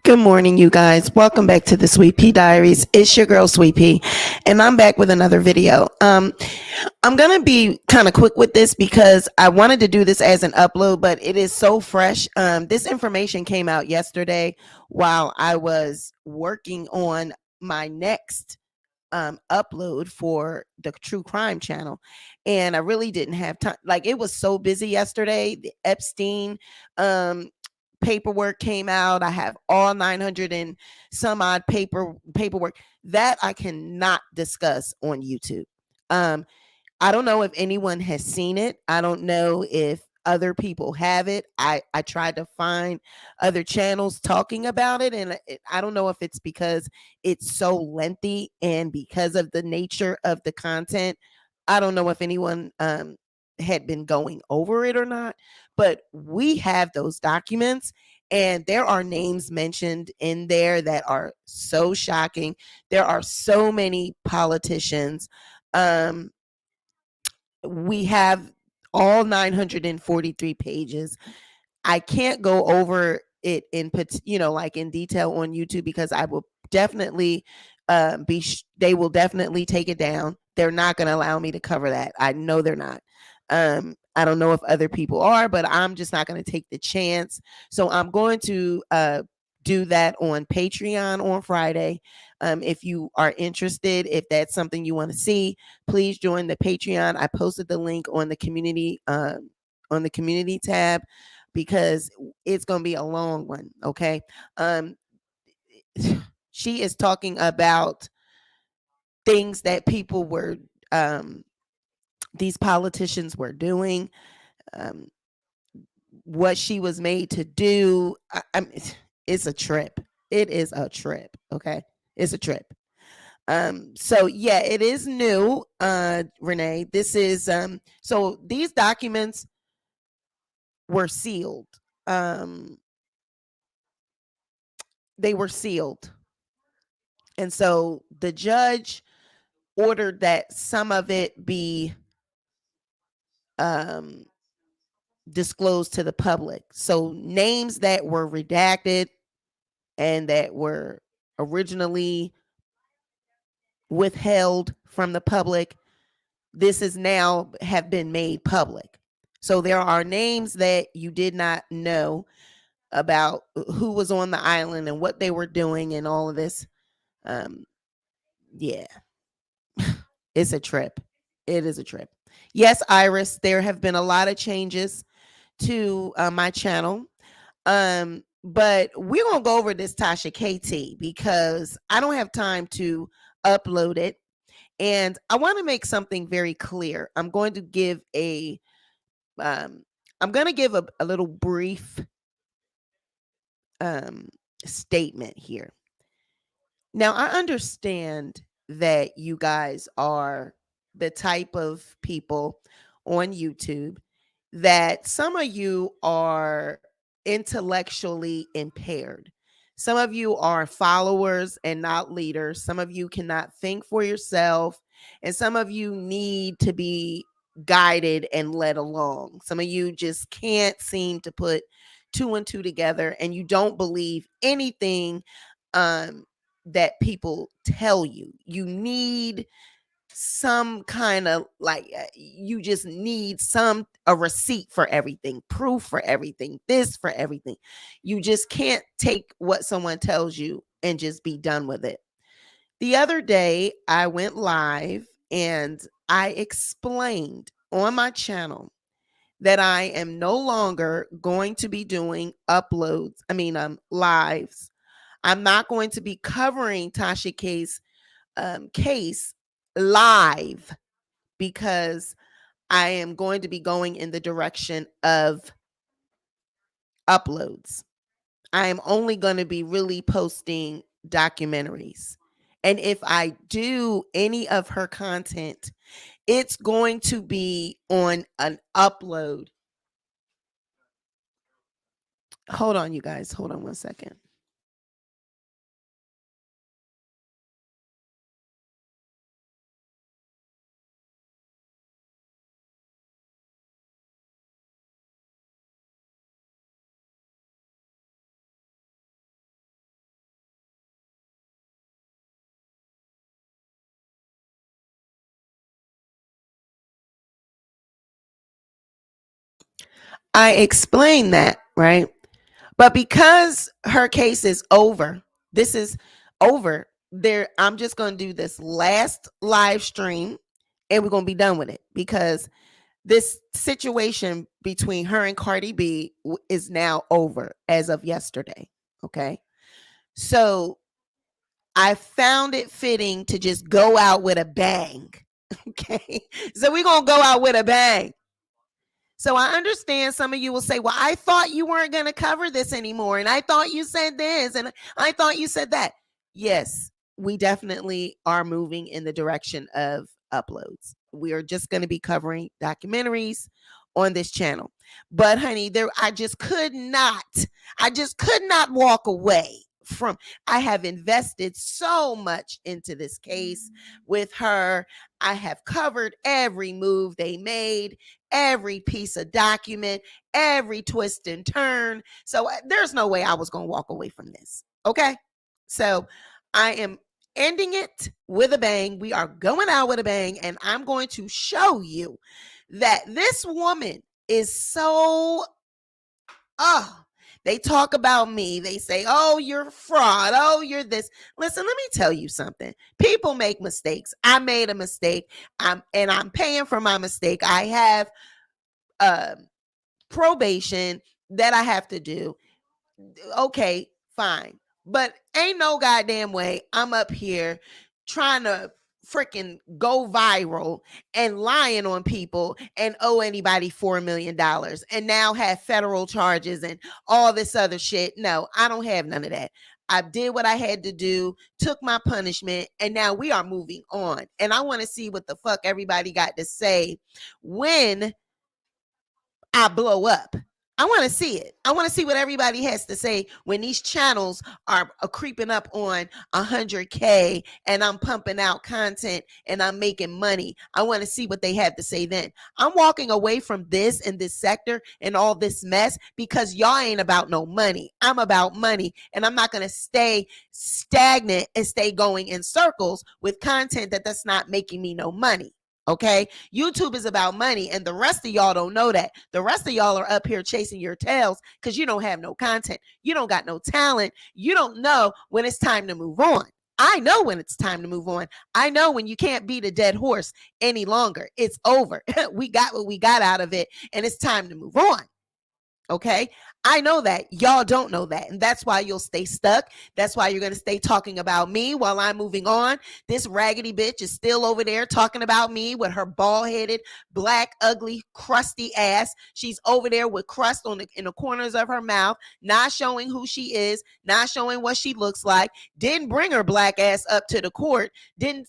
Good morning, you guys. Welcome back to the Sweet Pea Diaries. It's your girl, Sweet Pea, and I'm back with another video. I'm gonna be kind of quick with this because I wanted to do this as an upload, but it is so fresh. This information came out yesterday while I was working on my next upload for the true crime channel, and I really didn't have time. Like, it was so busy yesterday. The Epstein um paperwork came out. I have all 900 and some odd paperwork that I cannot discuss on YouTube. um I don't know if anyone has seen it. I don't know if other people have it. I tried to find other channels talking about it, and I don't know if it's because it's so lengthy and because of the nature of the content. I don't know if anyone had been going over it or not, but we have those documents, and there are names mentioned in there that are so shocking. There are so many politicians. Um, we have all 943 pages. I can't go over it in like in detail on YouTube because I will definitely they will definitely take it down. They're not going to allow me to cover that. I know they're not. I don't know if other people are, but I'm just not going to take the chance. So I'm going to do that on Patreon on Friday. If you are interested, if that's something you want to see, please join the Patreon. I posted the link on the community tab because it's going to be a long one. Okay. Um, she is talking about things that people were, um, these politicians were doing, um, what she was made to do. It's a trip. It is a trip. Okay. It's a trip. So yeah, it is new, Renee. This is so these documents were sealed. Um they were sealed. And so the judge ordered that some of it be um disclosed to the public. So names that were redacted and that were originally withheld from the public, this is now have been made public. So there are names that you did not know about, who was on the island and what they were doing and all of this. Um, yeah, it's a trip. It is a trip. Yes, Iris, there have been a lot of changes to my channel. But we're gonna go over this Tasha KT because I don't have time to upload it. And I want to make something very clear. Um, I'm going to give a little brief um, statement here. Now, I understand that you guys are the type of people on YouTube that some of you are intellectually impaired. Some of you are followers and not leaders. Some of you cannot think for yourself. And some of you need to be guided and led along. Some of you just can't seem to put two and two together, and you don't believe anything um, that people tell you. You need some kind of like, you just need a receipt for everything, proof for everything, this for everything. You just can't take what someone tells you and just be done with it. The other day I went live and I explained on my channel that I am no longer going to be doing lives. I'm not going to be covering Tasha K's case live because I am going to be going in the direction of uploads. I am only going to be really posting documentaries. And if I do any of her content, it's going to be on an upload. Hold on, you guys. Hold on one second. I explained that, right? But because her case is over, this is over. There, I'm just going to do this last live stream and we're going to be done with it because this situation between her and Cardi B is now over as of yesterday. Okay. So I found it fitting to just go out with a bang. Okay. So we're going to go out with a bang. So I understand some of you will say, well, I thought you weren't going to cover this anymore. And I thought you said this. And I thought you said that. Yes, we definitely are moving in the direction of uploads. We are just going to be covering documentaries on this channel. But honey, I just could not walk away from. I have invested so much into this case with her. I have covered every move they made, every piece of document, every twist and turn. So there's no way I was going to walk away from this. Okay. So I am ending it with a bang. We are going out with a bang. And I'm going to show you that this woman is so, they talk about me. They say, oh, you're a fraud. Oh, you're this. Listen, let me tell you something. People make mistakes. I made a mistake. I'm paying for my mistake. I have probation that I have to do. Okay, fine. But ain't no goddamn way I'm up here trying to freaking go viral and lying on people and owe anybody $4 million and now have federal charges and all this other shit. No, I don't have none of that. I did what I had to do, took my punishment, and now we are moving on. And I want to see what the fuck everybody got to say when I blow up. I want to see it. I want to see what everybody has to say when these channels are creeping up on 100K and I'm pumping out content and I'm making money. I want to see what they have to say then. I'm walking away from this and this sector and all this mess because y'all ain't about no money. I'm about money, and I'm not going to stay stagnant and stay going in circles with content that's not making me no money. Okay, YouTube is about money, and the rest of y'all don't know that. The rest of y'all are up here chasing your tails because you don't have no content. You don't got no talent. You don't know when it's time to move on. I know when it's time to move on. I know when you can't beat a dead horse any longer. It's over. We got what we got out of it, and it's time to move on. Okay, I know that. Y'all don't know that. And that's why you'll stay stuck. That's why you're going to stay talking about me while I'm moving on. This raggedy bitch is still over there talking about me with her bald-headed, black, ugly, crusty ass. She's over there with crust in the corners of her mouth, not showing who she is, not showing what she looks like. Didn't bring her black ass up to the court. Didn't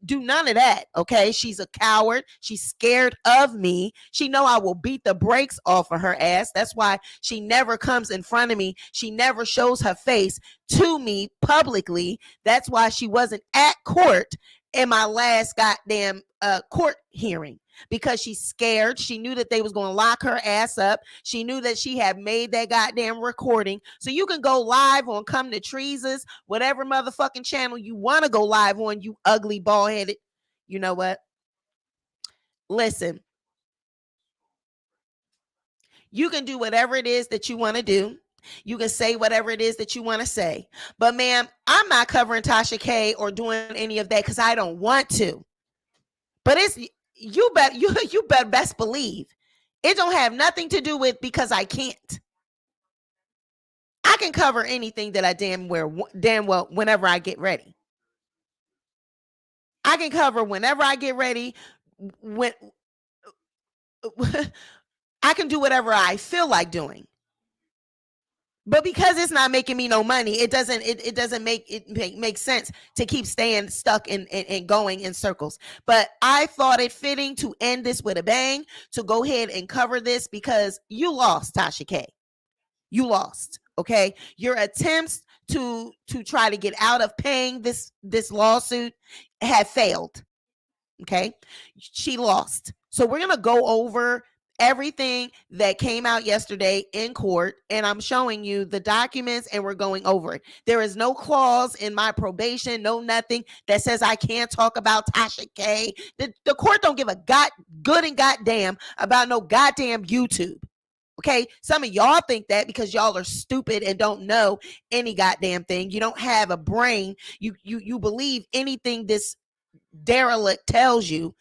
do none of that. Okay, she's a coward. She's scared of me. She know I will beat the brakes off of her ass. That's why she never comes in front of me. She never shows her face to me publicly. That's why she wasn't at court in my last goddamn court hearing, because she's scared. She knew that they was going to lock her ass up. She knew that she had made that goddamn recording. So you can go live on Come to Treason's, whatever motherfucking channel you want to go live on, you ugly bald-headed. You know what? Listen. You can do whatever it is that you want to do. You can say whatever it is that you want to say. But ma'am, I'm not covering Tasha K or doing any of that because I don't want to. But it's you better best believe it don't have nothing to do with because I can't. I can cover anything that I damn well whenever I get ready. I can cover whenever I get ready. When I can do whatever I feel like doing. But because it's not making me no money, it doesn't make sense to keep staying stuck and going in circles. But I thought it fitting to end this with a bang, to go ahead and cover this because you lost, Tasha K. You lost. Okay, your attempts to try to get out of paying this lawsuit have failed. Okay, she lost. So we're gonna go over everything that came out yesterday in court, and I'm showing you the documents and we're going over it. There is no clause in my probation, no nothing that says I can't talk about Tasha K. The court don't give a good and goddamn about no goddamn YouTube. Okay, some of y'all think that because y'all are stupid and don't know any goddamn thing. You don't have a brain. You believe anything this derelict tells you.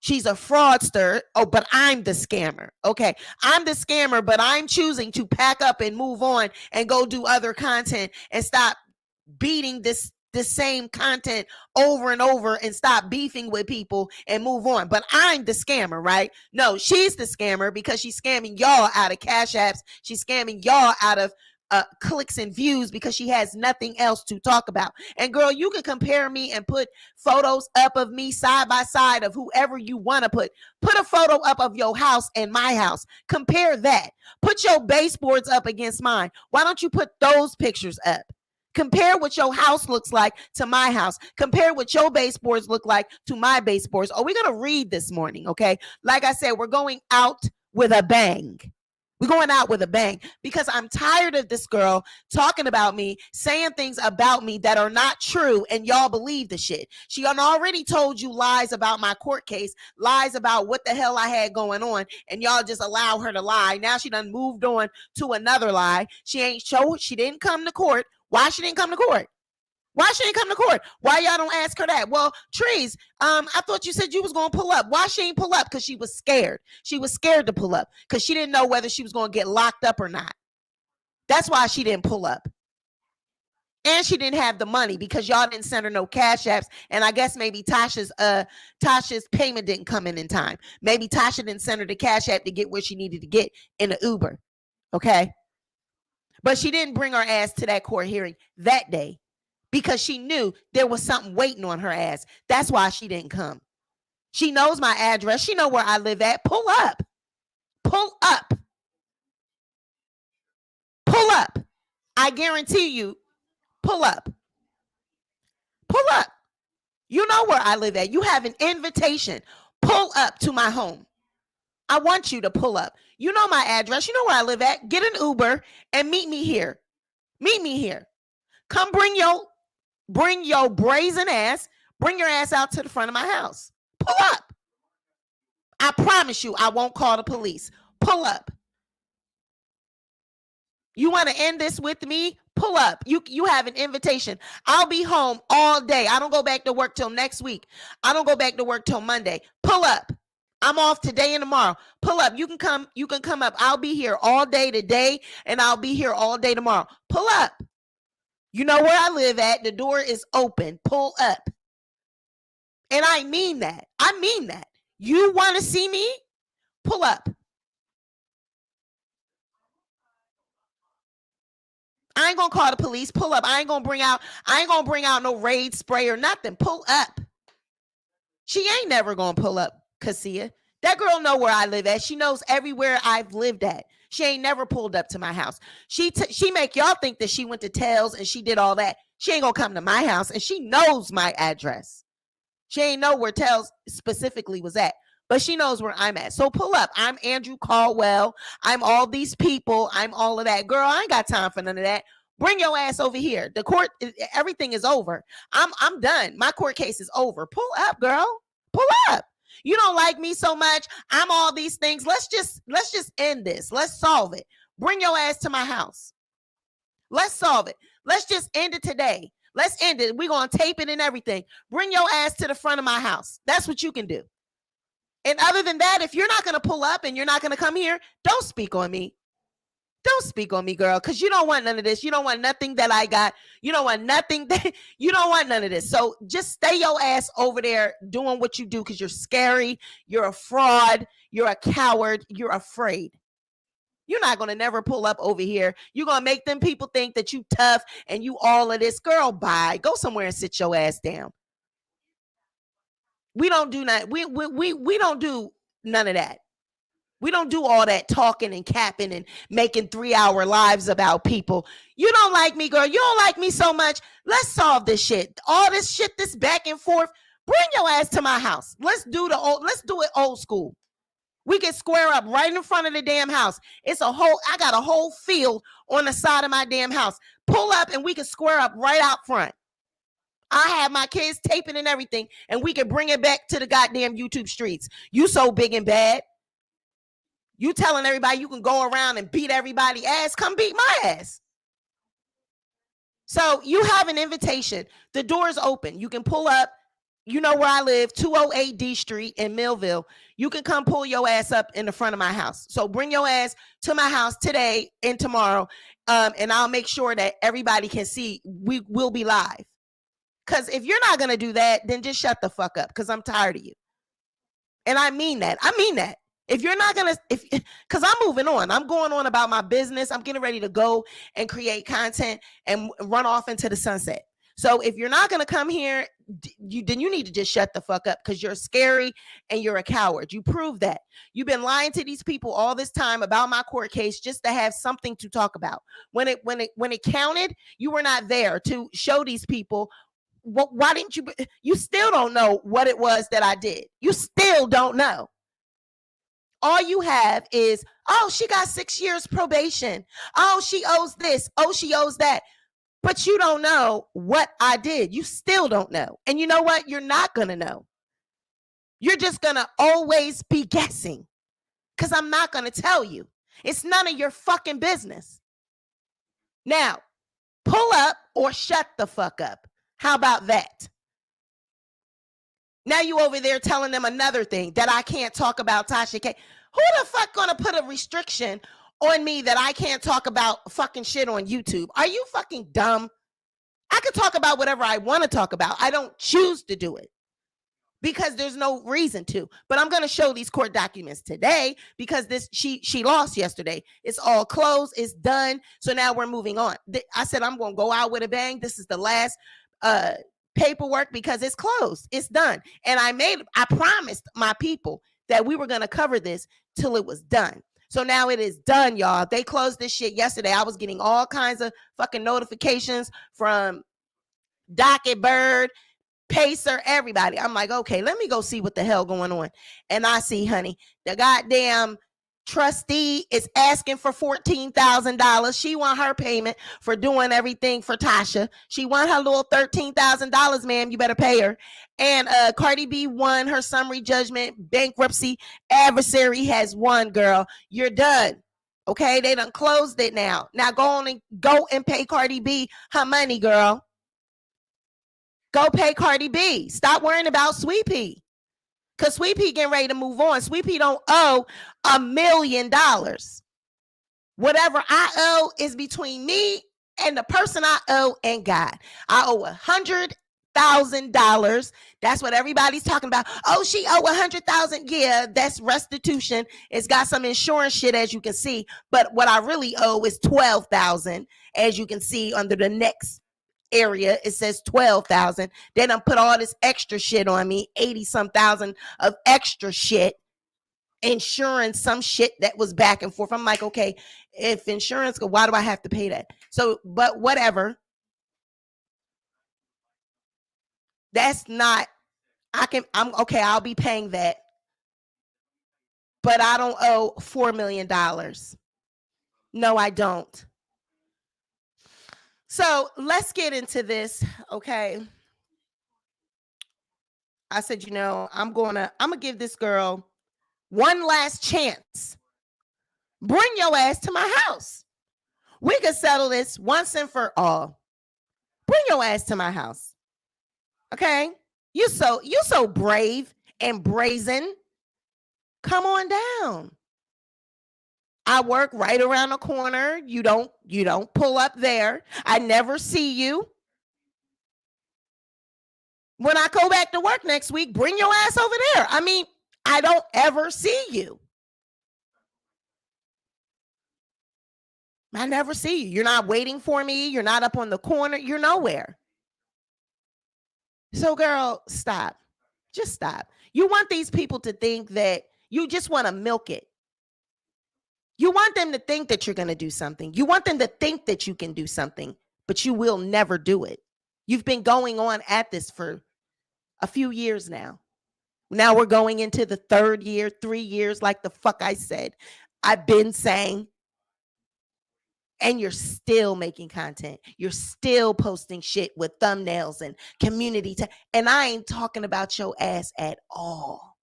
She's a fraudster. Oh, but I'm the scammer. Okay, I'm the scammer, but I'm choosing to pack up and move on and go do other content and stop beating this same content over and over and stop beefing with people and move on. But I'm the scammer, right? No, she's the scammer because she's scamming y'all out of cash apps. She's scamming y'all out of clicks and views because she has nothing else to talk about. And girl, you can compare me and put photos up of me side by side of whoever you want to put. Put a photo up of your house and my house. Compare that. Put your baseboards up against mine. Why don't you put those pictures up? Compare what your house looks like to my house. Compare what your baseboards look like to my baseboards. Oh, we're going to read this morning, okay? Like I said, we're going out with a bang. We're going out with a bang because I'm tired of this girl talking about me, saying things about me that are not true, and y'all believe the shit. She already told you lies about my court case, lies about what the hell I had going on, and y'all just allow her to lie. Now she done moved on to another lie. She didn't come to court. Why she didn't come to court? Why she ain't come to court? Why y'all don't ask her that? Well, Trees, I thought you said you was going to pull up. Why she ain't pull up? Because she was scared. She was scared to pull up because she didn't know whether she was going to get locked up or not. That's why she didn't pull up. And she didn't have the money because y'all didn't send her no cash apps. And I guess maybe Tasha's payment didn't come in time. Maybe Tasha didn't send her the cash app to get where she needed to get in the Uber. Okay. But she didn't bring her ass to that court hearing that day because she knew there was something waiting on her ass. That's why she didn't come. She knows my address. She know where I live at. Pull up. Pull up. Pull up. I guarantee you, pull up. Pull up. You know where I live at. You have an invitation. Pull up to my home. I want you to pull up. You know my address. You know where I live at. Get an Uber and meet me here. Meet me here. Come bring your brazen ass. Bring your ass out to the front of my house. Pull up. I promise you I won't call the police. Pull up. You want to end this with me? Pull up. You have an invitation. I'll be home all day. I don't go back to work till next week. I don't go back to work till Monday. Pull up. I'm off today and tomorrow. Pull up. You can come up. I'll be here all day today and I'll be here all day tomorrow. Pull up. You know where I live at. The door is open. Pull up. And I mean that. I mean that. You want to see me? Pull up. I ain't gonna call the police. Pull up. I ain't gonna bring out no raid spray or nothing. Pull up. She ain't never gonna pull up, Cassia. That girl know where I live at. She knows everywhere I've lived at. She ain't never pulled up to my house. She make y'all think that she went to Tails and she did all that. She ain't gonna come to my house, and she knows my address. She ain't know where Tails specifically was at, but she knows where I'm at. So pull up. I'm Andrew Caldwell. I'm all these people. I'm all of that. Girl, I ain't got time for none of that. Bring your ass over here. The court, everything is over. I'm done. My court case is over. Pull up, girl. Pull up. You don't like me so much. I'm all these things. Let's just end this. Let's solve it. Bring your ass to my house. Let's solve it. Let's just end it today. Let's end it. We're going to tape it and everything. Bring your ass to the front of my house. That's what you can do. And other than that, if you're not going to pull up and you're not going to come here, don't speak on me. Don't speak on me, girl, because you don't want none of this. You don't want nothing that I got. You don't want nothing that you don't want none of this. So just stay your ass over there doing what you do because you're scary. You're a fraud. You're a coward. You're afraid. You're not going to never pull up over here. You're going to make them people think that you tough and you all of this. Girl, bye. Go somewhere and sit your ass down. We don't do that. We don't do none of that. We don't do all that talking and capping and making 3-hour lives about people. You don't like me, girl. You don't like me so much. Let's solve this shit. All this shit, this back and forth. Bring your ass to my house. Let's do it old school. We can square up right in front of the damn house. I got a whole field on the side of my damn house. Pull up and we can square up right out front. I have my kids taping and everything, and we can bring it back to the goddamn YouTube streets. You so big and bad. You telling everybody you can go around and beat everybody's ass? Come beat my ass. So you have an invitation. The door is open. You can pull up. You know where I live, 208 D Street in Millville. You can come pull your ass up in the front of my house. So bring your ass to my house today and tomorrow, and I'll make sure that everybody can see. We will be live. Because if you're not going to do that, then just shut the fuck up, because I'm tired of you. And I mean that. I mean that. If you're not going to, because I'm moving on. I'm going on about my business. I'm getting ready to go and create content and run off into the sunset. So if you're not going to come here, then you need to just shut the fuck up, because you're scary and you're a coward. You prove that. You've been lying to these people all this time about my court case just to have something to talk about. When it counted, you were not there to show these people. Why didn't you? You still don't know what it was that I did. You still don't know. All you have is, oh, she got 6 years probation. Oh, she owes this. Oh, she owes that. But you don't know what I did. You still don't know. And you know what? You're not going to know. You're just going to always be guessing, because I'm not going to tell you. It's none of your fucking business. Now, pull up or shut the fuck up. How about that? Now you over there telling them another thing, that I can't talk about Tasha K. Who the fuck gonna put a restriction on me that I can't talk about fucking shit on YouTube? Are you fucking dumb? I could talk about whatever I want to talk about. I don't choose to do it because there's no reason to. But I'm gonna show these court documents today, because she lost yesterday. It's all closed. It's done. So now we're moving on. I said I'm gonna go out with a bang. This is the last paperwork, because it's closed. It's done. And I promised my people that we were going to cover this till it was done. So now it is done, y'all. They closed this shit yesterday. I was getting all kinds of fucking notifications from Docket Bird, Pacer, everybody. I'm like, okay, let me go see what the hell going on. And I see, honey, the goddamn trustee is asking for $14,000. She want her payment for doing everything for Tasha. She want her little $13,000, ma'am. You better pay her. And Cardi B won her summary judgment. Bankruptcy. Adversary has won, girl. You're done. Okay, they done closed it now. Now go and pay Cardi B her money, girl. Go pay Cardi B. Stop worrying about Sweet Pea. Because Sweet Pea getting ready to move on. Sweet Pea don't owe $1 million. Whatever I owe is between me and the person I owe and God. I owe $100,000. That's what everybody's talking about. Oh, she owe $100,000. Yeah, that's restitution. It's got some insurance shit, as you can see. But what I really owe is $12,000, as you can see under the next area. It says $12,000. They done put all this extra shit on me, 80-some thousand of extra shit, insurance, some shit that was back and forth. I'm like, okay, if insurance, why do I have to pay that? So, but whatever. That's not, I'm okay, I'll be paying that. But I don't owe $4 million. No, I don't. So let's get into this, okay? I said, I'm gonna give this girl one last chance. Bring your ass to my house. We can settle this once and for all. Bring your ass to my house. Okay? You so brave and brazen. Come on down. I work right around the corner. You don't pull up there. I never see you. When I go back to work next week, bring your ass over there. I mean, I don't ever see you. I never see you. You're not waiting for me. You're not up on the corner. You're nowhere. So, girl, stop. Just stop. You want these people to think that you just want to milk it. You want them to think that you're going to do something. You want them to think that you can do something, but you will never do it. You've been going on at this for a few years now. Now we're going into the third year, 3 years, like the fuck I said. I've been saying, and you're still making content. You're still posting shit with thumbnails and community. And I ain't talking about your ass at all.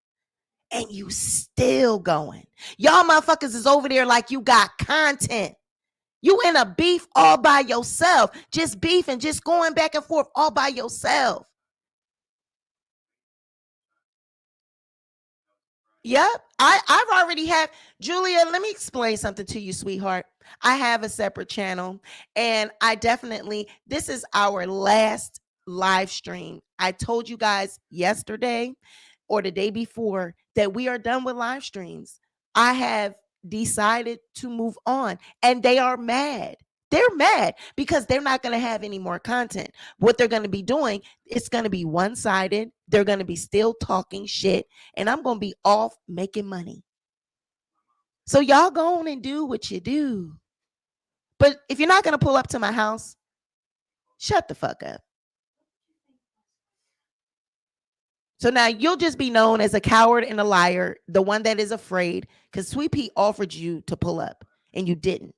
and you still going. Y'all motherfuckers is over there like you got content. You in a beef all by yourself, just beefing, just going back and forth all by yourself. Yep. I've already have Julia, let me explain something to you, sweetheart. I have a separate channel, and I definitely, this is our last live stream. I told you guys yesterday or the day before that we are done with live streams. I have decided to move on, and they are mad. They're mad because they're not going to have any more content. What they're going to be doing, it's going to be one-sided. They're going to be still talking shit, and I'm going to be off making money. So y'all go on and do what you do. But if you're not going to pull up to my house, shut the fuck up. So now you'll just be known as a coward and a liar, the one that is afraid, because Sweet Pea offered you to pull up and you didn't.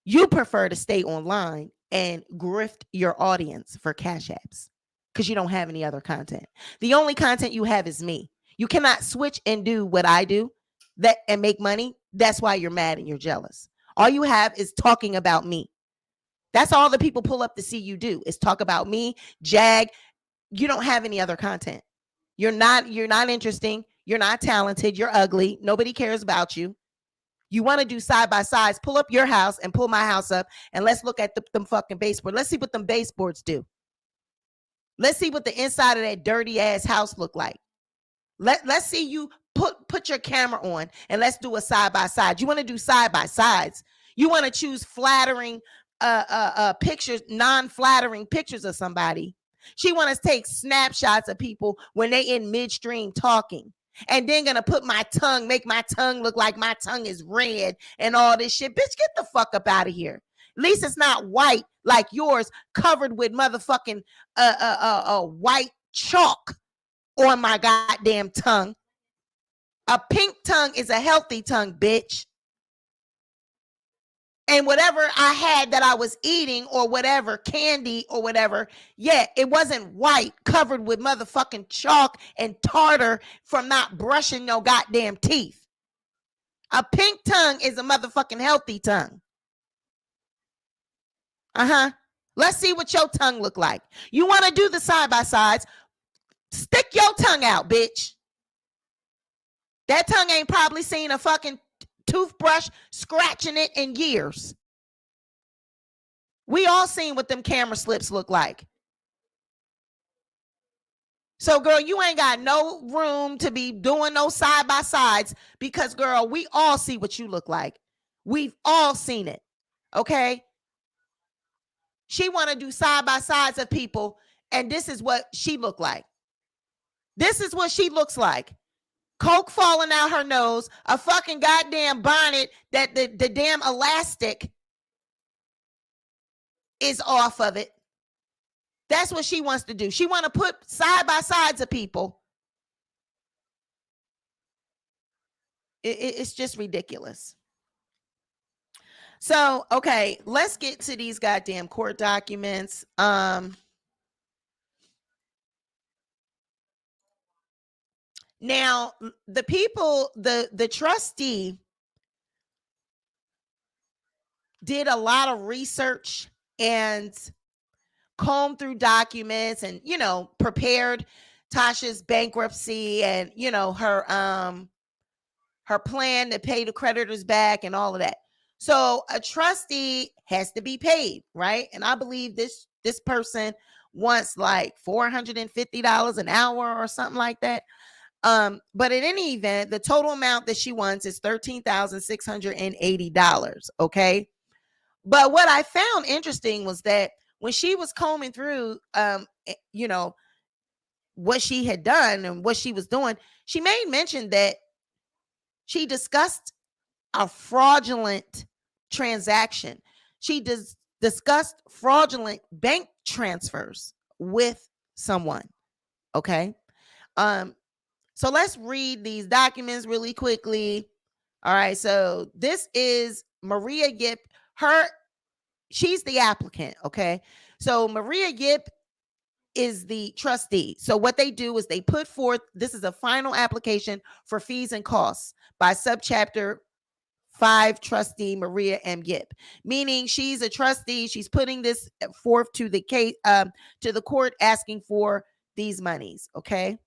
You prefer to stay online and grift your audience for cash apps because you don't have any other content. The only content you have is me. You cannot switch and do what I do that and make money. That's why you're mad and you're jealous. All you have is talking about me. That's all the people pull up to see you do is talk about me, Jag. You don't have any other content. You're not interesting. You're not talented. You're ugly. Nobody cares about you. You want to do side by sides, pull up your house and pull my house up, and let's look at them fucking baseboards. Let's see what them baseboards do. Let's see what the inside of that dirty ass house look like. Let's see you put your camera on and let's do a side by side. You want to do side by sides. You want to choose flattering pictures, non-flattering pictures of somebody. She want to take snapshots of people when they in midstream talking. And then gonna put my tongue, make my tongue look like my tongue is red and all this shit. Bitch, get the fuck up out of here. At least it's not white like yours, covered with motherfucking white chalk on my goddamn tongue. A pink tongue is a healthy tongue, bitch. And whatever I had that I was eating or whatever, candy or whatever, yeah, it wasn't white, covered with motherfucking chalk and tartar from not brushing no goddamn teeth. A pink tongue is a motherfucking healthy tongue. Let's see what your tongue look like. You want to do the side by sides? Stick your tongue out, bitch. That tongue ain't probably seen a fucking toothbrush scratching it in years. We all seen what them camera slips look like. So, girl, you ain't got no room to be doing no side by sides because, girl, we all see what you look like. We've all seen it. Okay. She want to do side by sides of people, and this is what she look like. This is what she looks like. Coke falling out her nose, a fucking goddamn bonnet that the damn elastic is off of it. That's what she wants to do. She want to put side by sides of people. It's just ridiculous. So, okay, let's get to these goddamn court documents. Now, the people, the trustee did a lot of research and combed through documents and, prepared Tasha's bankruptcy and, her plan to pay the creditors back and all of that. So a trustee has to be paid, right? And I believe this person wants like $450 an hour or something like that. But in any event, the total amount that she wants is $13,680. Okay. But what I found interesting was that when she was combing through, what she had done and what she was doing, she made mention that she discussed a fraudulent transaction. She discussed fraudulent bank transfers with someone. Okay. So let's read these documents really quickly. All right. So this is Maria Yip. She's the applicant. Okay. So Maria Yip is the trustee. So what they do is they put forth, this is a final application for fees and costs by subchapter 5 trustee Maria M. Yip, meaning she's a trustee. She's putting this forth to the case, to the court, asking for these monies. Okay.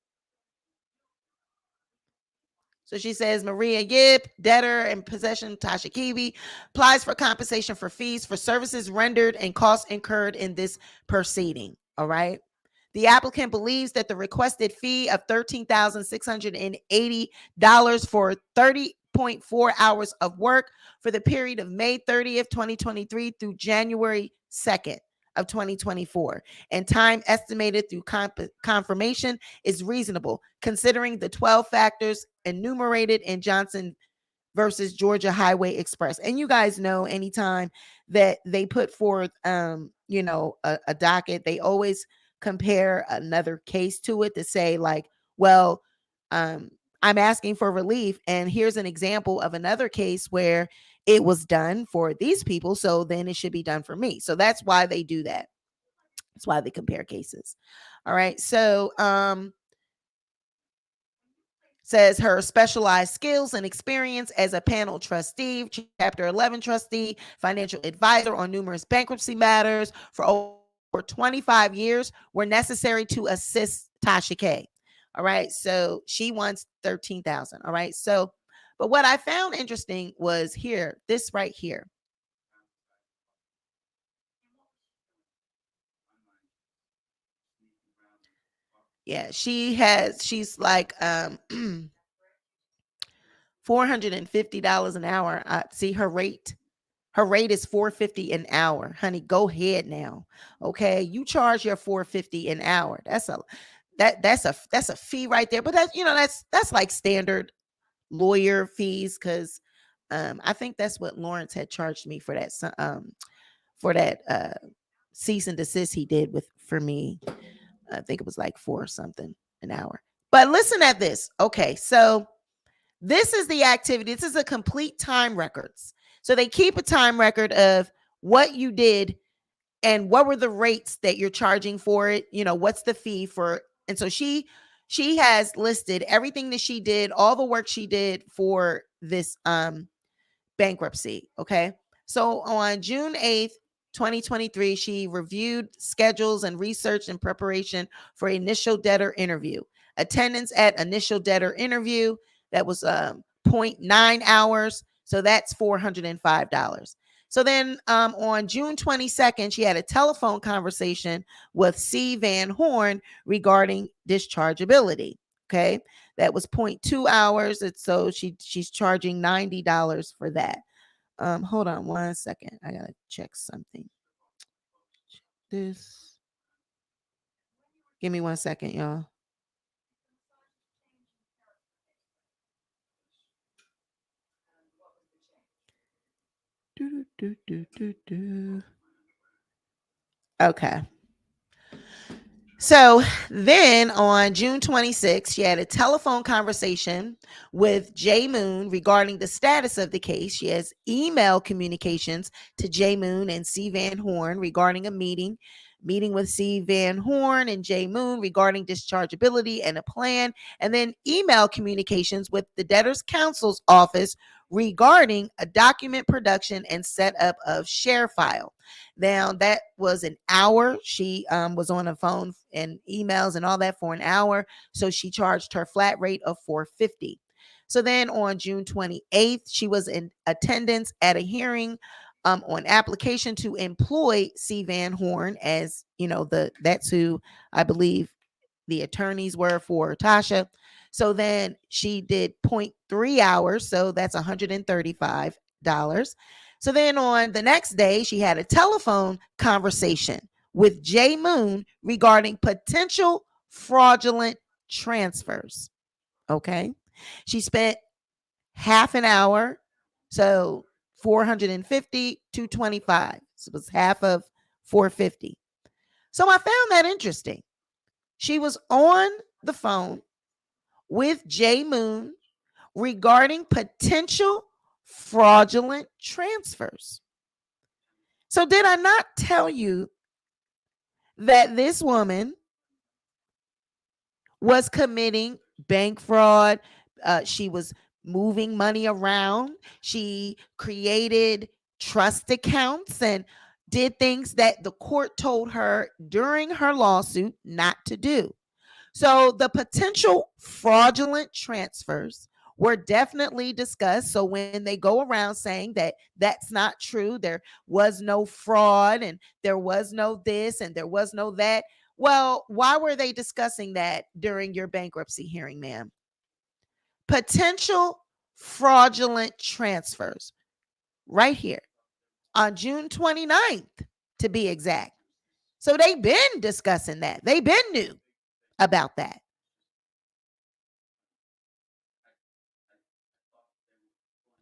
So she says Maria Yip, debtor in possession, Tasha K, applies for compensation for fees for services rendered and costs incurred in this proceeding. All right. The applicant believes that the requested fee of $13,680 for 30.4 hours of work for the period of May 30th, 2023 through January 2nd of 2024 and time estimated through confirmation is reasonable, considering the 12 factors enumerated in Johnson versus Georgia Highway Express. And you guys know, anytime that they put forth a docket, they always compare another case to it to say, like, well, I'm asking for relief, and here's an example of another case where it was done for these people, so then it should be done for me. So that's why they do that. That's why they compare cases. All right. So says her specialized skills and experience as a panel trustee, Chapter 11 trustee, financial advisor on numerous bankruptcy matters for over 25 years were necessary to assist Tasha K. All right. So she wants 13,000. All right. So, but what I found interesting was here, this right here. Yeah, she's like $450 an hour. See her rate. Her rate is $450 an hour. Honey, go ahead now. Okay. You charge your $450 an hour. That's a fee right there. But that's like standard lawyer fees, because I think that's what Lawrence had charged me for that cease and desist he did for me. I think it was like 4 or something an hour. But listen at this. Okay, so this is the activity. This is a complete time records. So they keep a time record of what you did and what were the rates that you're charging for it. What's the fee for? And so she has listed everything that she did, all the work she did for this bankruptcy. Okay. So on June 8th, 2023, she reviewed schedules and research in preparation for initial debtor interview. Attendance at initial debtor interview, that was 0.9 hours. So that's $405. So then on June 22nd, she had a telephone conversation with C. Van Horn regarding dischargeability. Okay. That was 0.2 hours. And so she's charging $90 for that. Hold on 1 second. I gotta check something. This. Give me 1 second, y'all. Okay. So then on June 26th, she had a telephone conversation with Jay Moon regarding the status of the case. She has email communications to Jay Moon and C. Van Horn regarding a meeting with C. Van Horn and Jay Moon regarding dischargeability and a plan, and then email communications with the debtor's counsel's office regarding a document production and setup of share file. Now that was an hour. She was on the phone and emails and all that for an hour. So she charged her flat rate of $450. So then on June 28th, she was in attendance at a hearing on application to employ C. Van Horn as, that's who I believe the attorneys were for Tasha. So then she did 0.3 hours. So that's $135. So then on the next day, she had a telephone conversation with Jay Moon regarding potential fraudulent transfers. Okay. She spent half an hour. So 450 to 25. So it was half of 450. So I found that interesting. She was on the phone with Jay Moon regarding potential fraudulent transfers. So did I not tell you that this woman was committing bank fraud. She was moving money around. She created trust accounts and did things that the court told her during her lawsuit not to do. So the potential fraudulent transfers were definitely discussed. So when they go around saying that that's not true, there was no fraud and there was no this and there was no that. Well, why were they discussing that during your bankruptcy hearing, ma'am? Potential fraudulent transfers right here on June 29th, to be exact. So they've been discussing that. They've been new about that.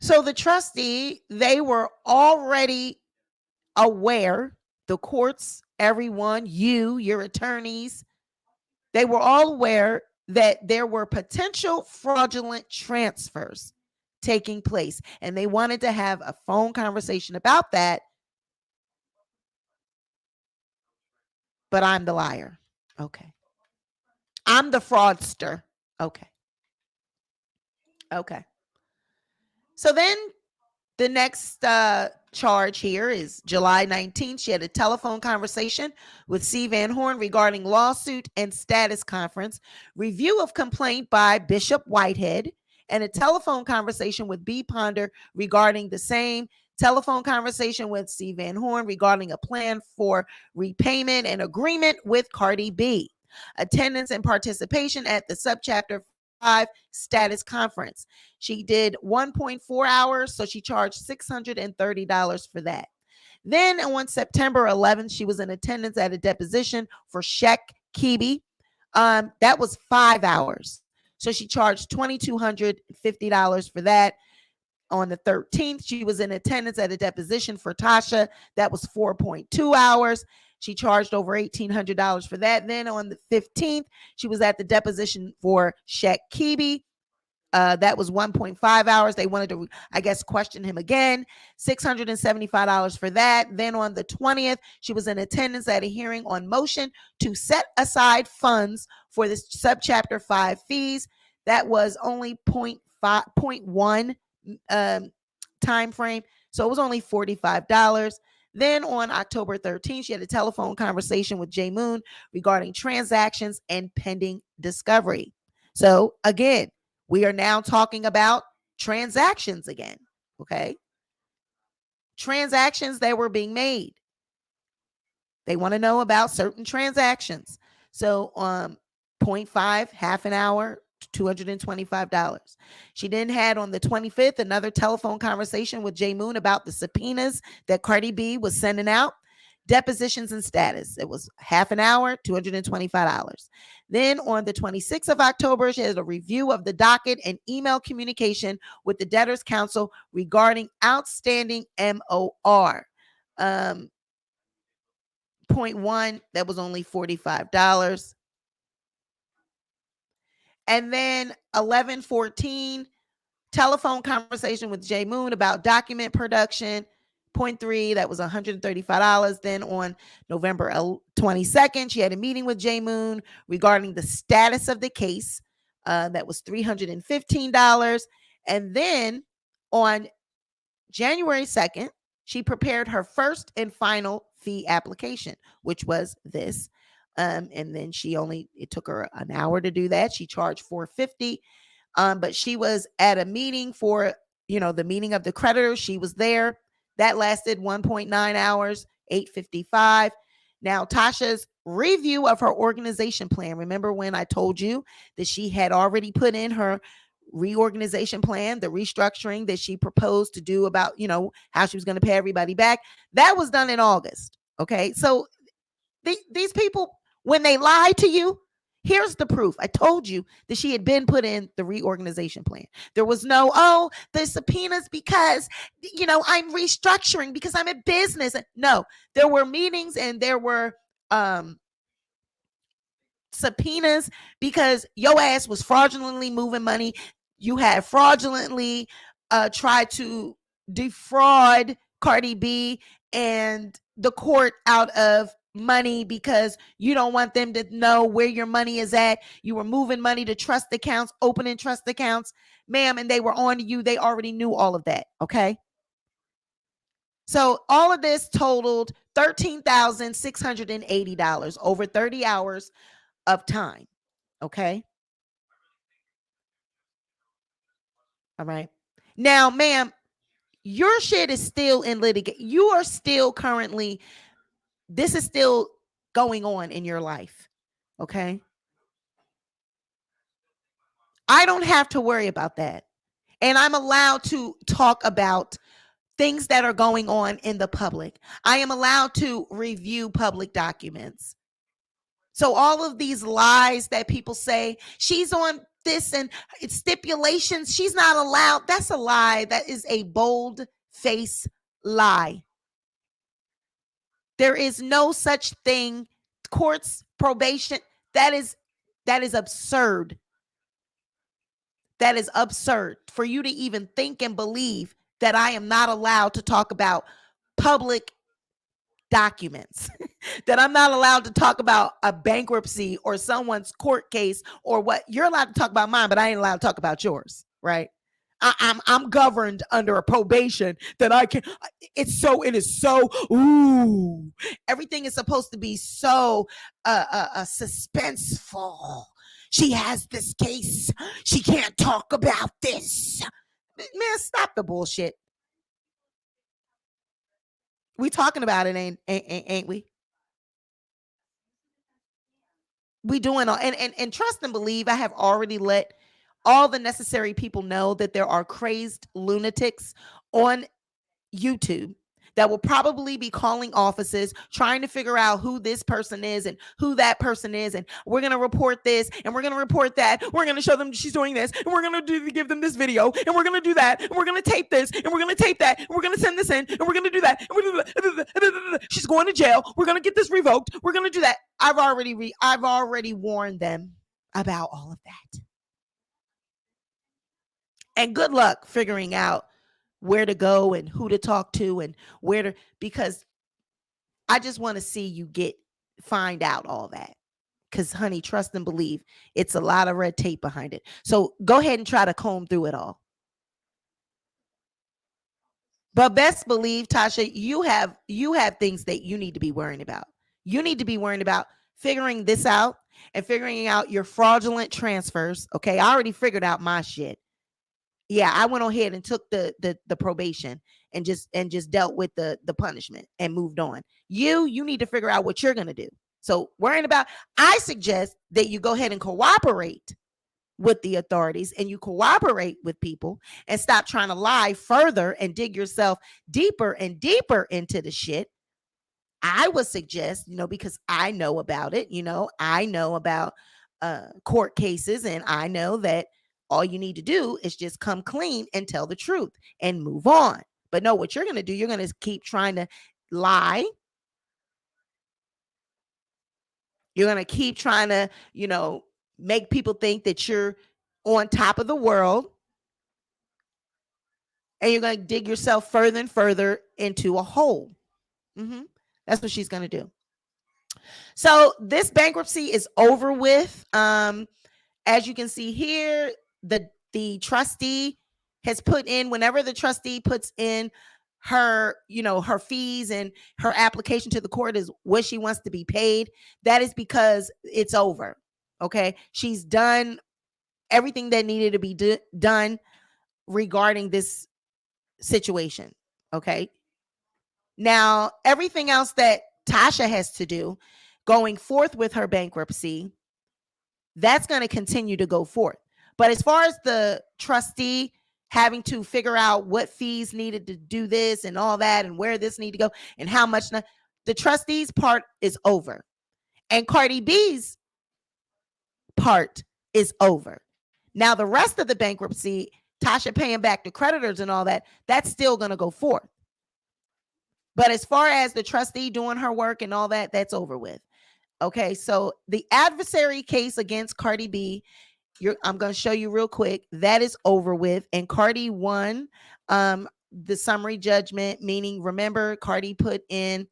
So the trustee, they were already aware, the courts, everyone, you, your attorneys, they were all aware that there were potential fraudulent transfers taking place. And they wanted to have a phone conversation about that. But I'm the liar. Okay. I'm the fraudster. Okay. Okay. So then the next charge here is July 19th. She had a telephone conversation with C. Van Horn regarding lawsuit and status conference, review of complaint by Bishop Whitehead, and a telephone conversation with B. Ponder regarding the same, telephone conversation with C. Van Horn regarding a plan for repayment and agreement with Cardi B. Attendance and participation at the subchapter 5 status conference. She did 1.4 hours, so she charged $630 for that. Then on September 11th, she was in attendance at a deposition for Shek Kibi. That was 5 hours. So she charged $2,250 for that. On the 13th, she was in attendance at a deposition for Tasha. That was 4.2 hours. She charged over $1,800 for that. Then on the 15th, she was at the deposition for Shek Kibi. That was 1.5 hours. They wanted to, I guess, question him again. $675 for that. Then on the 20th, she was in attendance at a hearing on motion to set aside funds for this subchapter 5 fees. That was only 0.1 time frame. So it was only $45. Then on October 13th, she had a telephone conversation with Jay Moon regarding transactions and pending discovery. So again, we are now talking about transactions again. Okay. Transactions that were being made. They want to know about certain transactions. So 0.5, half an hour, $225. She then had on the 25th another telephone conversation with Jay Moon about the subpoenas that Cardi B was sending out. Depositions and status. It was half an hour, $225. Then on the 26th of October, she has a review of the docket and email communication with the debtors council regarding outstanding MOR. 0.1, that was only $45. And then 11/14, telephone conversation with Jay Moon about document production. 0.3, that was $135. Then on November 22nd, she had a meeting with Jay Moon regarding the status of the case. That was $315. And then on January 2nd, she prepared her first and final fee application, which was this. And then it took her an hour to do that. She charged $450. But she was at a meeting for, the meeting of the creditors. She was there. That lasted 1.9 hours, $855. Now, Tasha's review of her organization plan. Remember when I told you that she had already put in her reorganization plan, the restructuring that she proposed to do about, how she was going to pay everybody back? That was done in August. Okay. So these people, when they lie to you, here's the proof. I told you that she had been put in the reorganization plan. There was no, the subpoenas because, I'm restructuring because I'm a business. No, there were meetings and there were subpoenas because your ass was fraudulently moving money. You had fraudulently tried to defraud Cardi B and the court out of money because you don't want them to know where your money is at. You were moving money to trust accounts, opening trust accounts, ma'am, and they were on to you. They already knew all of that. Okay. So all of this totaled $13,680 over 30 hours of time. Okay. All right. Now, ma'am, your shit is still in litigation. You are still currently, this is still going on in your life. Okay. I don't have to worry about that. And I'm allowed to talk about things that are going on in the public. I am allowed to review public documents. So all of these lies that people say, she's on this and it's stipulations, she's not allowed. That's a lie. That is a bold face lie. There is no such thing. Courts, probation, that is absurd. That is absurd for you to even think and believe that I am not allowed to talk about public documents, that I'm not allowed to talk about a bankruptcy or someone's court case or what. You're allowed to talk about mine, but I ain't allowed to talk about yours, right? I'm governed under a probation that I can. It is so. Ooh, everything is supposed to be so suspenseful. She has this case. She can't talk about this. Man, stop the bullshit. We talking about it, ain't we? We doing all and trust and believe. I have already let all the necessary people know that there are crazed lunatics on YouTube that will probably be calling offices trying to figure out who this person is and who that person is, and we're going to report this and we're going to report that, we're going to show them she's doing this, and we're going to give them this video, and we're going to do that, and we're going to tape this, and we're going to tape that, and we're going to send this in, and we're going to do that, and we're gonna she's going to jail, we're going to get this revoked, we're going to do that. I've already warned them about all of that. And good luck figuring out where to go and who to talk to and where to, because I just want to see you find out all that. Because, honey, trust and believe, it's a lot of red tape behind it. So go ahead and try to comb through it all. But best believe, Tasha, you have things that you need to be worrying about. You need to be worrying about figuring this out and figuring out your fraudulent transfers. Okay, I already figured out my shit. Yeah, I went ahead and took the probation and just dealt with the punishment and moved on. You need to figure out what you're going to do. So worrying about, I suggest that you go ahead and cooperate with the authorities and you cooperate with people and stop trying to lie further and dig yourself deeper and deeper into the shit. I would suggest, because I know about it, I know about court cases, and I know that all you need to do is just come clean and tell the truth and move on. But no, what you're going to do, you're going to keep trying to lie. You're going to keep trying to, make people think that you're on top of the world. And you're going to dig yourself further and further into a hole. That's what she's going to do. So this bankruptcy is over with. As you can see here, the trustee has put in, whenever the trustee puts in her, her fees and her application to the court is what she wants to be paid. That is because it's over. Okay. She's done everything that needed to be done regarding this situation. Okay. Now, everything else that Tasha has to do going forth with her bankruptcy, that's going to continue to go forth. But as far as the trustee having to figure out what fees needed to do this and all that and where this need to go and how much, the trustee's part is over. And Cardi B's part is over. Now, the rest of the bankruptcy, Tasha paying back the creditors and all that, that's still going to go forth. But as far as the trustee doing her work and all that, that's over with. Okay, so the adversary case against Cardi B, I'm going to show you real quick. That is over with. And Cardi won the summary judgment, meaning, remember, Cardi put in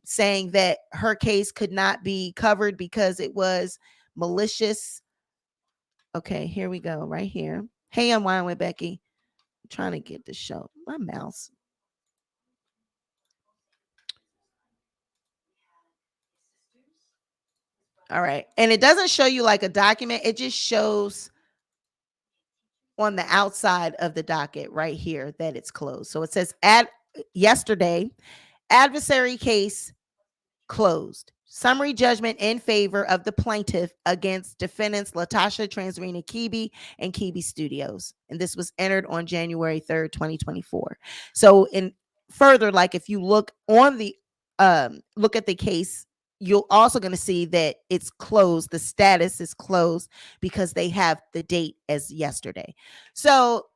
saying that her case could not be covered because it was malicious. Okay, here we go, right here. Hey, Unwind with Becky. I'm trying to get the show. My mouse. All right. And it doesn't show you like a document, it just shows on the outside of the docket right here that it's closed. So it says yesterday, adversary case closed. Summary judgment in favor of the plaintiff against defendants Latasha Transrena Kibi and Kibi Studios. And this was entered on January 3rd, 2024. So in further, like if you look on the look at the case, you're also going to see that it's closed. The status is closed because they have the date as yesterday. So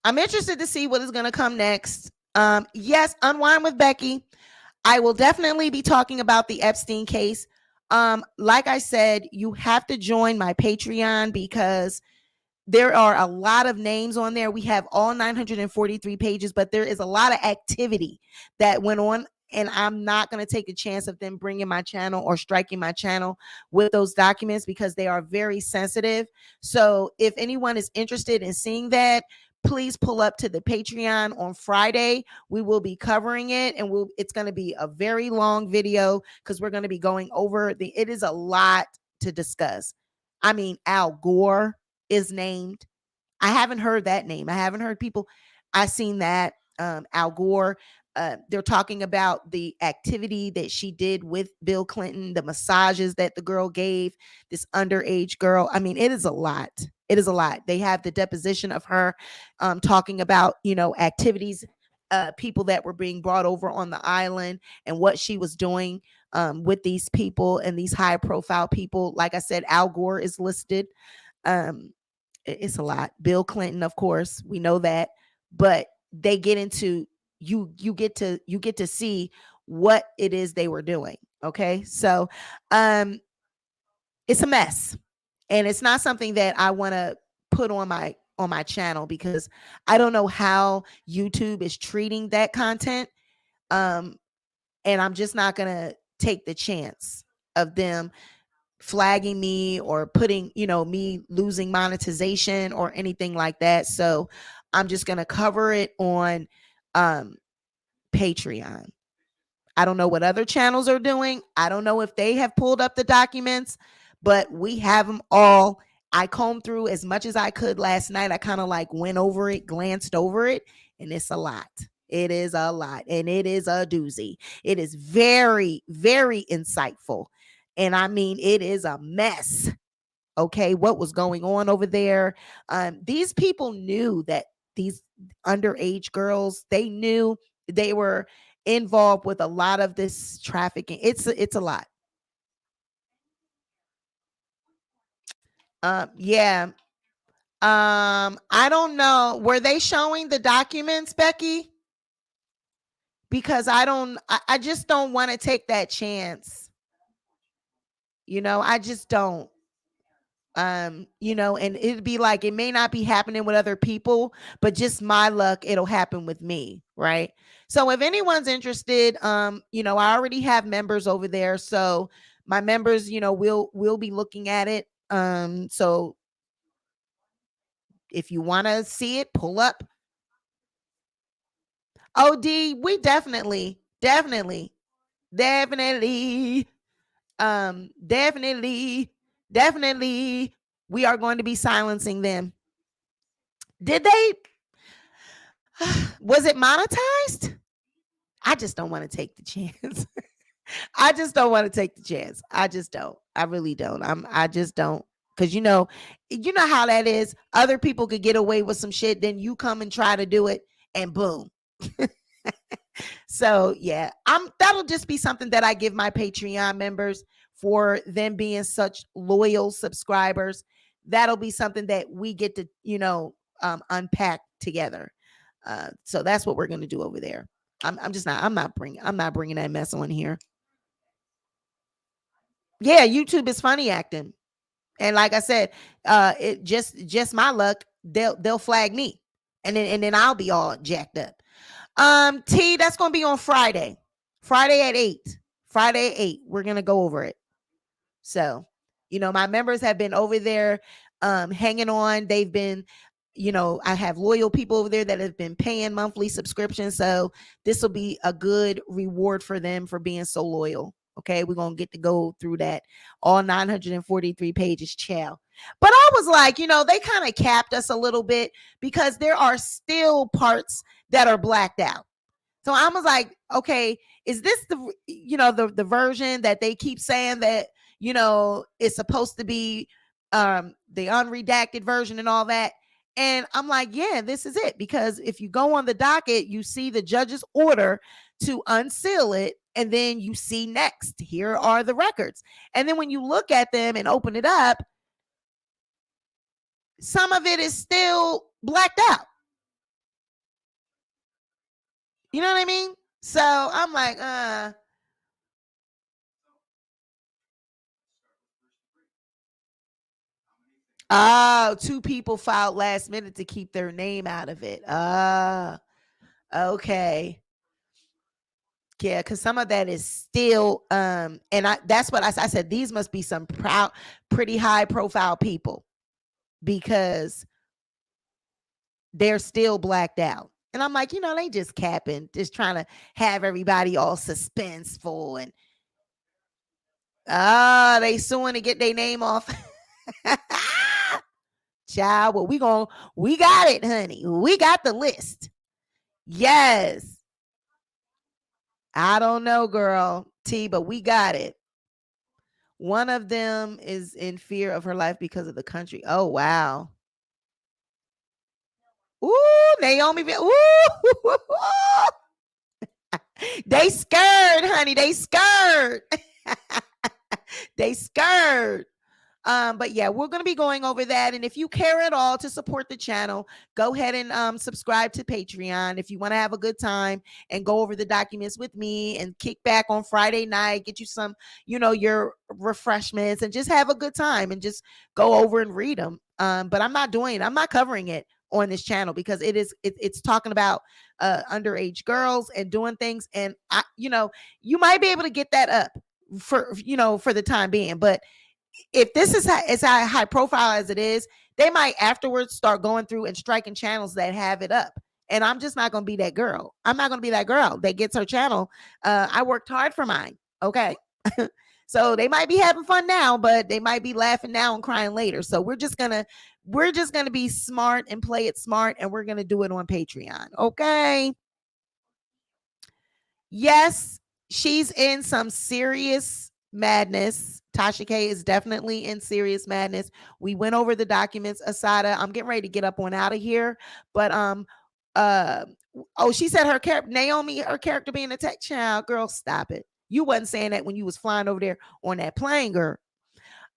I'm interested to see what is going to come next. Yes, Unwind with Becky. I will definitely be talking about the Epstein case. Like I said, you have to join my Patreon because there are a lot of names on there. We have all 943 pages, but there is a lot of activity that went on. And I'm not going to take a chance of them bringing my channel or striking my channel with those documents because they are very sensitive. So if anyone is interested in seeing that, please pull up to the Patreon on Friday. We will be covering it, and it's going to be a very long video because we're going to be going over it is a lot to discuss. I mean, Al Gore is named. I haven't heard that name. I haven't heard people. I seen that Al Gore. They're talking about the activity that she did with Bill Clinton, the massages that the girl gave this underage girl. I mean, it is a lot. It is a lot. They have the deposition of her talking about, activities, people that were being brought over on the island and what she was doing with these people and these high profile people. Like I said, Al Gore is listed. It's a lot. Bill Clinton, of course, we know that, but they get into you get to see what it is they were doing. Okay. So it's a mess, and it's not something that I want to put on my channel because I don't know how YouTube is treating that content. And I'm just not gonna take the chance of them flagging me or putting, me losing monetization or anything like that. So I'm just going to cover it on Patreon. I don't know what other channels are doing. I don't know if they have pulled up the documents, but we have them all. I combed through as much as I could last night. I kind of like went over it, glanced over it, and it's a lot. It is a lot, and it is a doozy. It is very, very insightful. And I mean, it is a mess. Okay, what was going on over there? These people knew that these underage girls, they knew they were involved with a lot of this trafficking. It's a lot. Yeah. I don't know. Were they showing the documents, Becky? Because I just don't want to take that chance. I just don't. And it'd be like it may not be happening with other people, but just my luck, it'll happen with me, right? So if anyone's interested, I already have members over there, so my members, we'll be looking at it. So if you want to see it, pull up. OD, we definitely, definitely, we are going to be silencing them. Did they? Was it monetized? I just don't want to take the chance. I just don't want to take the chance. I just don't. I really don't. I just don't. Cause you know how that is. Other people could get away with some shit, then you come and try to do it, and boom. So yeah, that'll just be something that I give my Patreon members for them being such loyal subscribers. That'll be something that we get to, unpack together. So that's what we're going to do over there. I'm not bringing that mess on here. Yeah, YouTube is funny acting. And like I said, it just my luck, they'll flag me. And then I'll be all jacked up. T, that's gonna be on Friday. Friday at 8. Friday at 8. We're gonna go over it. So, my members have been over there hanging on. They've been, I have loyal people over there that have been paying monthly subscriptions. So this will be a good reward for them for being so loyal. Okay, we're gonna get to go through that all 943 pages, chow. But I was like, they kind of capped us a little bit because there are still parts that are blacked out. So I was like, okay, is this the version that they keep saying that it's supposed to be the unredacted version and all that? And I'm like, yeah, this is it, because if you go on the docket, you see the judge's order to unseal it, and then you see next, here are the records. And then when you look at them and open it up, some of it is still blacked out. You know what I mean? So I'm like, oh, two people filed last minute to keep their name out of it. Okay. Yeah, because some of that is still and that's what I said, these must be some pretty high profile people, because they're still blacked out. And I'm like, they just capping, just trying to have everybody all suspenseful, and they suing to get their name off. Child, well, we got it, honey. We got the list. Yes. I don't know, girl, T, but we got it. One of them is in fear of her life because of the country. Oh, wow. Ooh, Naomi. Ooh. They scared, honey. They scared. They scared. But yeah, we're going to be going over that. And if you care at all to support the channel, go ahead and subscribe to Patreon if you want to have a good time and go over the documents with me and kick back on Friday night, get you some, your refreshments, and just have a good time and just go over and read them. But I'm not covering it on this channel because it's talking about underage girls and doing things. And you might be able to get that up for the time being, but if this is as high profile as it is, they might afterwards start going through and striking channels that have it up. And I'm just not going to be that girl. I'm not going to be that girl that gets her channel. I worked hard for mine. Okay. So they might be having fun now, but they might be laughing now and crying later. So we're just going to be smart and play it smart. And we're going to do it on Patreon. Okay. Yes, she's in some serious madness. Tasha K is definitely in serious madness. We went over the documents. Asada, I'm getting ready to get up on out of here. But she said her character, Naomi, her character being a tech child. Girl, stop it. You wasn't saying that when you was flying over there on that plane, girl.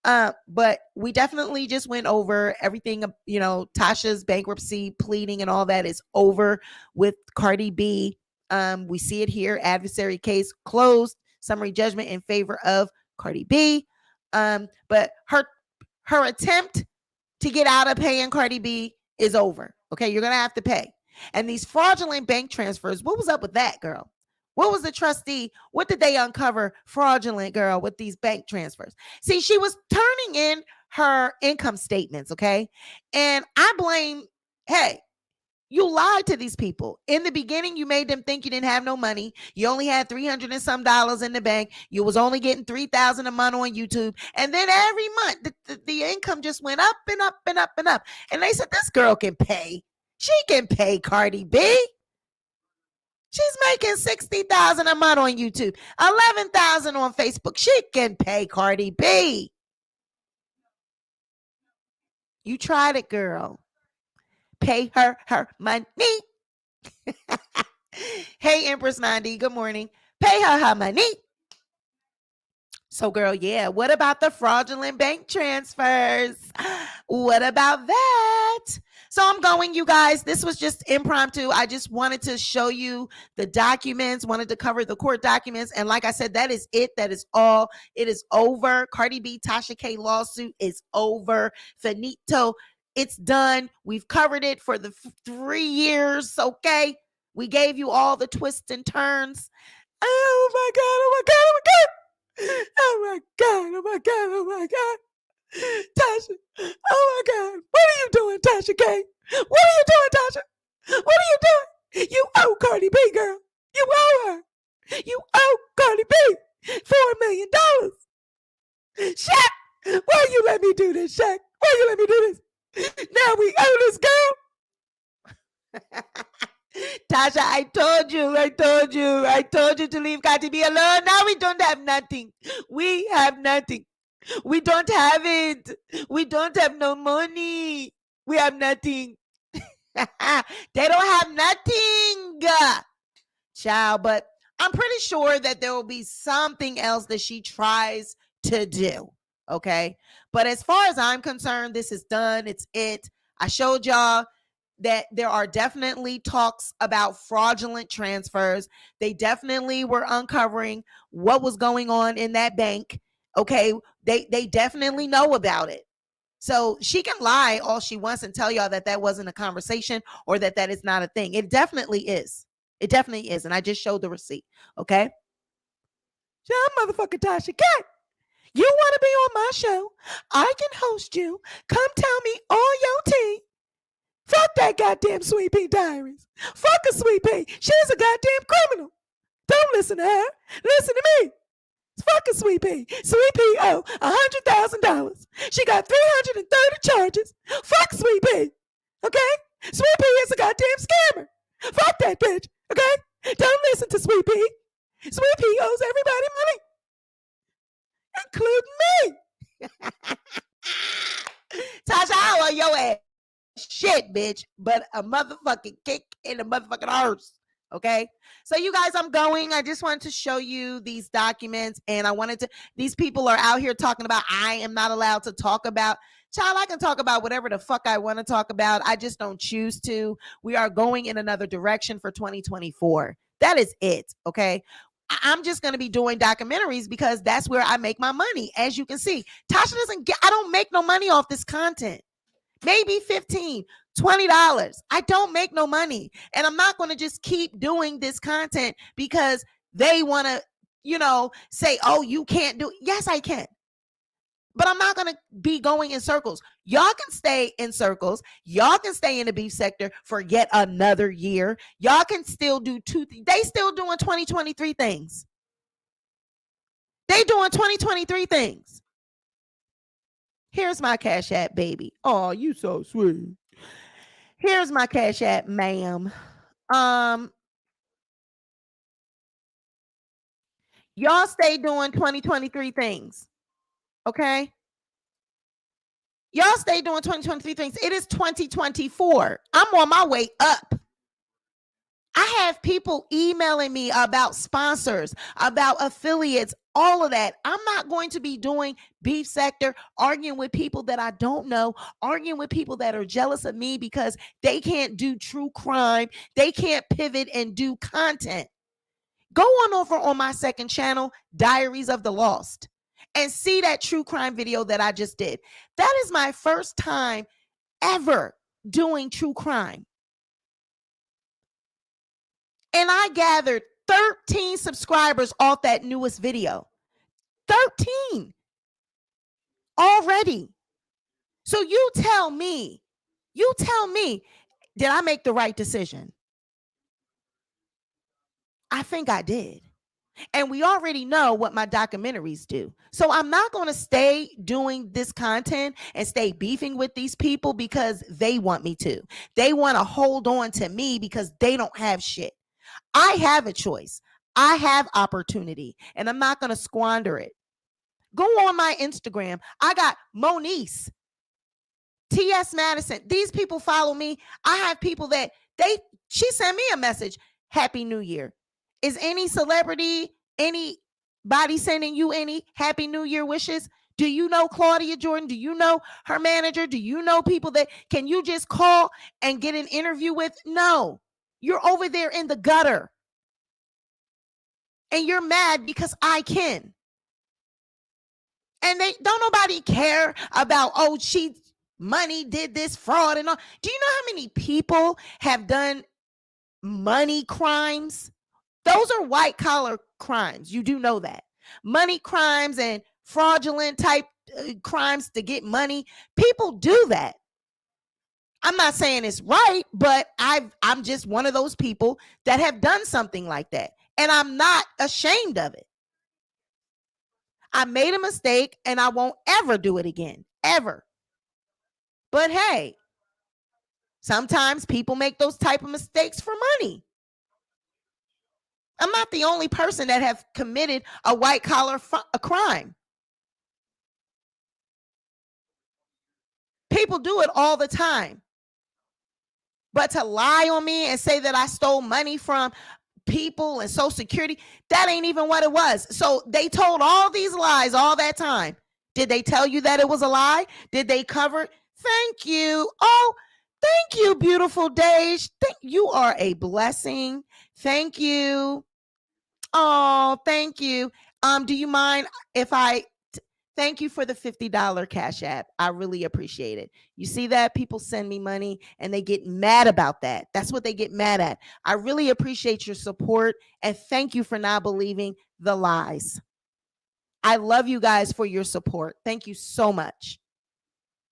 But we definitely just went over everything. Tasha's bankruptcy pleading and all that is over with Cardi B. We see it here. Adversary case closed. Summary judgment in favor of Cardi B. But her attempt to get out of paying Cardi B is over. Okay, you're gonna have to pay. And these fraudulent bank transfers, what was up with that, girl? What was the trustee? What did they uncover fraudulent, girl, with these bank transfers? See, she was turning in her income statements, okay? And I blame, hey, you lied to these people. In the beginning, you made them think you didn't have no money. You only had $300 and some in the bank. You was only getting $3,000 a month on YouTube. And then every month, the income just went up and up and up and up. And they said, this girl can pay. She can pay Cardi B. She's making $60,000 a month on YouTube, $11,000 on Facebook. She can pay Cardi B. You tried it, girl. Pay her money. Hey, Empress 90, good morning. Pay her money. So, girl, yeah, what about the fraudulent bank transfers? What about that? So I'm going, you guys. This was just impromptu. I just wanted to show you the documents, wanted to cover the court documents. And like I said, that is it. That is all. It is over. Cardi B, Tasha K lawsuit is over. Finito. It's done. We've covered it for the 3 years. Okay. We gave you all the twists and turns. Oh my God, oh my God, oh my God. Oh my God, oh my God, oh my God. Tasha, oh my God. What are you doing, Tasha K? What are you doing, Tasha? What are you doing? You owe Cardi B, girl. You owe her. You owe Cardi B $4 million. Shaq, why you let me do this, Shaq? Why you let me do this? Now we owe this girl. Tasha, I told you to leave Cardi B alone. Now we don't have nothing. We have nothing. We don't have it. We don't have no money. We have nothing. They don't have nothing. Child, but I'm pretty sure that there will be something else that she tries to do. Okay. But as far as I'm concerned, this is done. It's it. I showed y'all that there are definitely talks about fraudulent transfers. They definitely were uncovering what was going on in that bank. Okay. They definitely know about it. So she can lie all she wants and tell y'all that that wasn't a conversation or that that is not a thing. It definitely is. It definitely is. And I just showed the receipt. Okay. Yeah, motherfucking Tasha K. You want to be on my show? I can host you. Come tell me all your tea. Fuck that goddamn SweetpeaDiaries. Fuck a Sweet Pea. She's a goddamn criminal. Don't listen to her. Listen to me. Fuck a Sweet Pea. Sweet Pea owe $100,000. She got 330 charges. Fuck Sweet Pea. Okay? Sweet Pea is a goddamn scammer. Fuck that bitch. Okay? Don't listen to Sweet Pea. Sweet Pea owes everybody money, including me. Tasha, I owe your ass shit, bitch, but a motherfucking kick in the motherfucking arse. Okay. So you guys, I'm going. I just wanted to show you these documents, and I wanted to, these people are out here talking about I am not allowed to talk about. Child, I can talk about whatever the fuck I want to talk about. I just don't choose to. We are going in another direction for 2024. That is it. Okay. I'm just going to be doing documentaries because that's where I make my money. As you can see, Tasha doesn't get, I don't make no money off this content. Maybe $15, $20. I don't make no money. And I'm not going to just keep doing this content because they want to, say, oh, you can't do it. Yes, I can. But I'm not going to be going in circles. Y'all can stay in circles. Y'all can stay in the beef sector for yet another year. Y'all can still do they still doing 2023 things. They doing 2023 things. Here's my Cash App, baby. Oh, you so sweet. Here's my Cash App, ma'am. Y'all stay doing 2023 things. Okay? Y'all stay doing 2023 things. It is 2024. I'm on my way up. I have people emailing me about sponsors, about affiliates, all of that. I'm not going to be doing beef sector, arguing with people that I don't know, arguing with people that are jealous of me because they can't do true crime. They can't pivot and do content. Go on over on my second channel, Diaries of the Lost, and see that true crime video that I just did. That is my first time ever doing true crime. And I gathered 13 subscribers off that newest video. 13 already. So you tell me, did I make the right decision? I think I did. And we already know what my documentaries do. So I'm not going to stay doing this content and stay beefing with these people because they want me to. They want to hold on to me because they don't have shit. I have a choice. I have opportunity, and I'm not going to squander it. Go on my Instagram. I got Moniece, T.S. Madison. These people follow me. I have people that she sent me a message. Happy New Year. Is any celebrity, anybody sending you any Happy New Year wishes? Do you know Claudia Jordan? Do you know her manager? Do you know people that can you just call and get an interview with? No. You're over there in the gutter. And you're mad because I can. And they don't nobody care about, oh, she money did this fraud and all. Do you know how many people have done money crimes. Those are white collar crimes. You do know that. Money crimes and fraudulent type crimes to get money. People do that. I'm not saying it's right, but I'm just one of those people that have done something like that. And I'm not ashamed of it. I made a mistake and I won't ever do it again. Ever. But hey, sometimes people make those type of mistakes for money. I'm not the only person that have committed a white collar a crime. People do it all the time. But to lie on me and say that I stole money from people and Social Security, that ain't even what it was. So they told all these lies all that time. Did they tell you that it was a lie? Did they cover it? Thank you. Oh, thank you, beautiful Dej. You are a blessing. Thank you. Oh, thank you. Do you mind if thank you for the $50 Cash App. I really appreciate it. You see that? People send me money and they get mad about that. That's what they get mad at. I really appreciate your support and thank you for not believing the lies. I love you guys for your support. Thank you so much.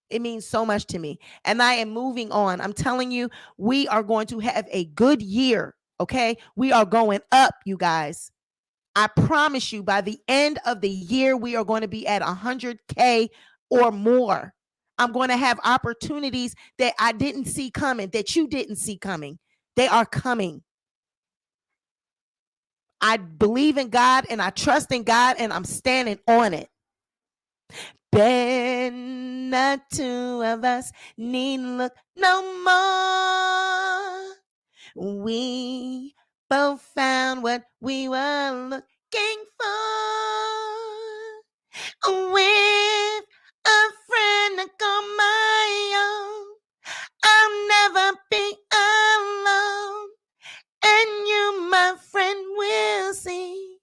It means so much to me. And I am moving on. I'm telling you, we are going to have a good year. Okay. We are going up, you guys. I promise you, by the end of the year, we are going to be at 100K or more. I'm going to have opportunities that I didn't see coming, that you didn't see coming. They are coming. I believe in God and I trust in God and I'm standing on it. Then the two of us need look no more. We both found what we were looking for. With a friend to call my own, I'll never be alone. And you, my friend, will see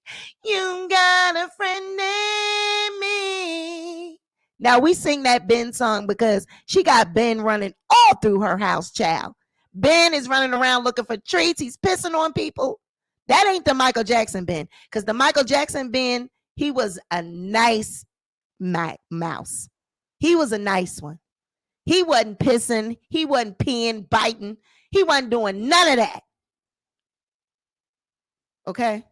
you got a friend in me. Now we sing that Ben song because she got Ben running all through her house, child. Ben is running around looking for treats. He's pissing on people. That ain't the Michael Jackson Ben, because the Michael Jackson Ben, he was a nice mouse. He was a nice one. He wasn't pissing. He wasn't peeing, biting. He wasn't doing none of that. Okay.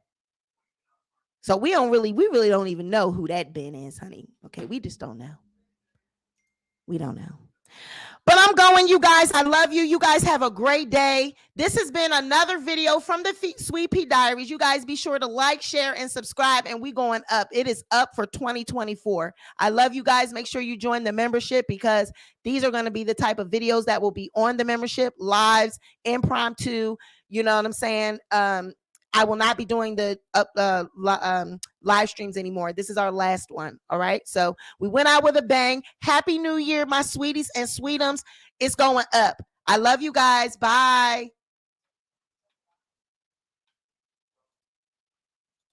So we really don't even know who that Ben is, honey. Okay. We just don't know. We don't know. But I'm going, you guys. I love you. You guys have a great day. This has been another video from the Sweet Pea Diaries. You guys be sure to like, share, and subscribe. And we going up. It is up for 2024. I love you guys. Make sure you join the membership because these are going to be the type of videos that will be on the membership, lives, impromptu. You know what I'm saying? I will not be doing the live streams anymore. This is our last one. All right. So we went out with a bang. Happy New Year, my sweeties and sweetums. It's going up. I love you guys. Bye.